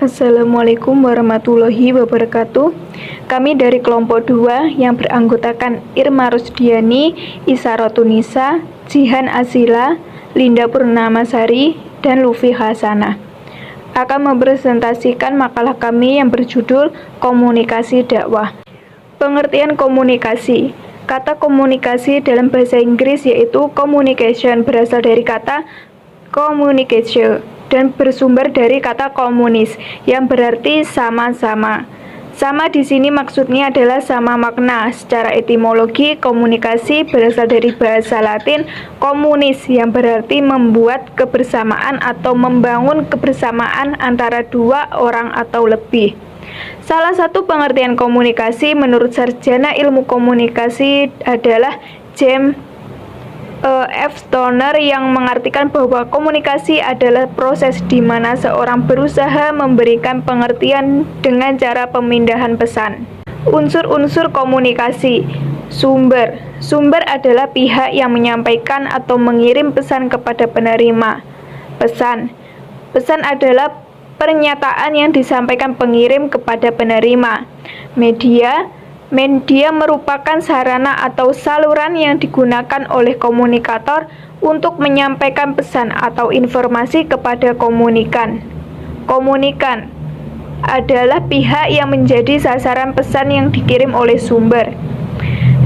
Assalamualaikum warahmatullahi wabarakatuh. Kami dari kelompok 2 yang beranggotakan Irma Rusdiani, Isarotunisa, Jihan Asila, Linda Purnamasari, dan Lufi Hasanah akan mempresentasikan makalah kami yang berjudul Komunikasi Dakwah. Pengertian komunikasi. Kata komunikasi dalam bahasa Inggris yaitu communication berasal dari kata communication dan bersumber dari kata komunis yang berarti sama-sama. Sama di sini maksudnya adalah sama makna. Secara etimologi, komunikasi berasal dari bahasa Latin komunis yang berarti membuat kebersamaan atau membangun kebersamaan antara dua orang atau lebih. Salah satu pengertian komunikasi menurut sarjana ilmu komunikasi adalah James F. Stoner yang mengartikan bahwa komunikasi adalah proses di mana seorang berusaha memberikan pengertian dengan cara pemindahan pesan. Unsur-unsur komunikasi. Sumber. Sumber adalah pihak yang menyampaikan atau mengirim pesan kepada penerima. Pesan. Pesan adalah pernyataan yang disampaikan pengirim kepada penerima. Media. Media merupakan sarana atau saluran yang digunakan oleh komunikator untuk menyampaikan pesan atau informasi kepada komunikan. Komunikan adalah pihak yang menjadi sasaran pesan yang dikirim oleh sumber.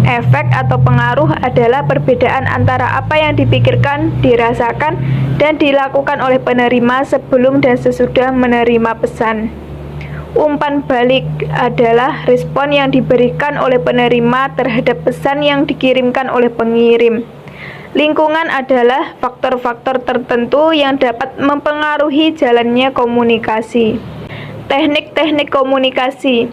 Efek atau pengaruh adalah perbedaan antara apa yang dipikirkan, dirasakan, dan dilakukan oleh penerima sebelum dan sesudah menerima pesan. Umpan balik adalah respon yang diberikan oleh penerima terhadap pesan yang dikirimkan oleh pengirim. Lingkungan adalah faktor-faktor tertentu yang dapat mempengaruhi jalannya komunikasi. Teknik-teknik komunikasi.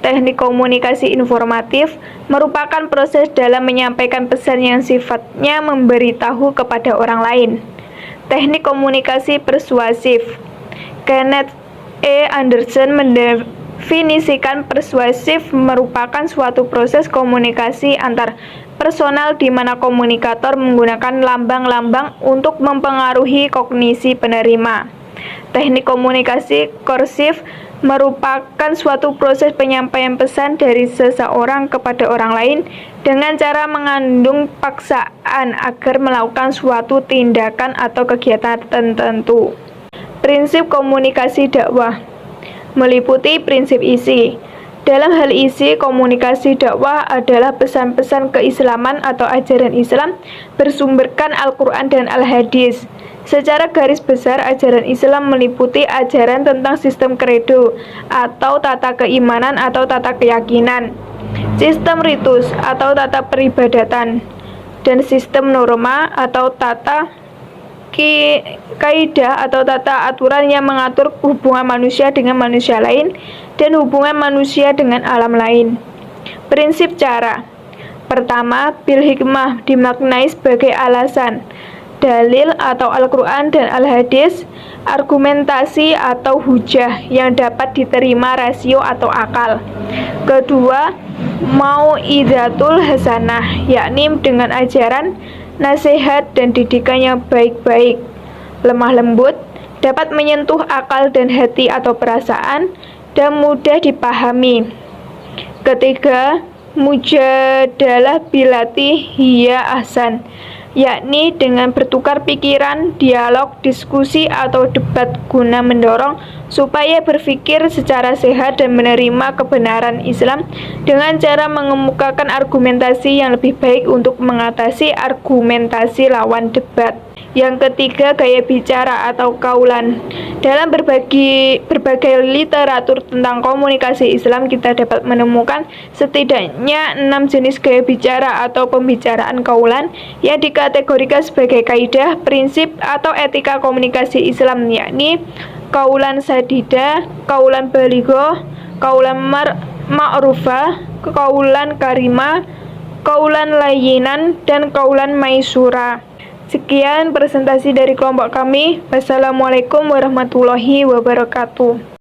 Teknik komunikasi informatif merupakan proses dalam menyampaikan pesan yang sifatnya memberitahu kepada orang lain. Teknik komunikasi persuasif. Kenneth Anderson mendefinisikan persuasif merupakan suatu proses komunikasi antar personal di mana komunikator menggunakan lambang-lambang untuk mempengaruhi kognisi penerima. Teknik komunikasi kursif merupakan suatu proses penyampaian pesan dari seseorang kepada orang lain dengan cara mengandung paksaan agar melakukan suatu tindakan atau kegiatan tertentu. Prinsip komunikasi dakwah meliputi prinsip isi. Dalam hal isi, komunikasi dakwah adalah pesan-pesan keislaman atau ajaran Islam bersumberkan Al-Quran dan Al-Hadis. Secara garis besar, ajaran Islam meliputi ajaran tentang sistem kredo atau tata keimanan atau tata keyakinan, sistem ritus atau tata peribadatan, dan sistem norma atau tata kaidah atau tata aturan yang mengatur hubungan manusia dengan manusia lain dan hubungan manusia dengan alam lain. Prinsip cara. Pertama, bil hikmah dimaknai sebagai alasan, dalil atau Al-Quran dan Al-Hadis, argumentasi atau hujah yang dapat diterima rasio atau akal. Kedua, mau'izatul hasanah, yakni dengan ajaran, nasihat dan didikan yang baik-baik, lemah lembut, dapat menyentuh akal dan hati atau perasaan, dan mudah dipahami. Ketiga, mujadalah bilati hiya ahsan, yakni dengan bertukar pikiran, dialog, diskusi, atau debat guna mendorong supaya berpikir secara sehat dan menerima kebenaran Islam dengan cara mengemukakan argumentasi yang lebih baik untuk mengatasi argumentasi lawan debat. Yang ketiga, gaya bicara atau kaulan. Dalam berbagai literatur tentang komunikasi Islam, kita dapat menemukan setidaknya 6 jenis gaya bicara atau pembicaraan kaulan yang dikategorikan sebagai kaidah, prinsip, atau etika komunikasi Islam, yakni kaulan sadida, kaulan baligho, kaulan ma'rufah, kaulan karimah, kaulan layyinan, dan kaulan maisura. Sekian presentasi dari kelompok kami. Wassalamualaikum warahmatullahi wabarakatuh.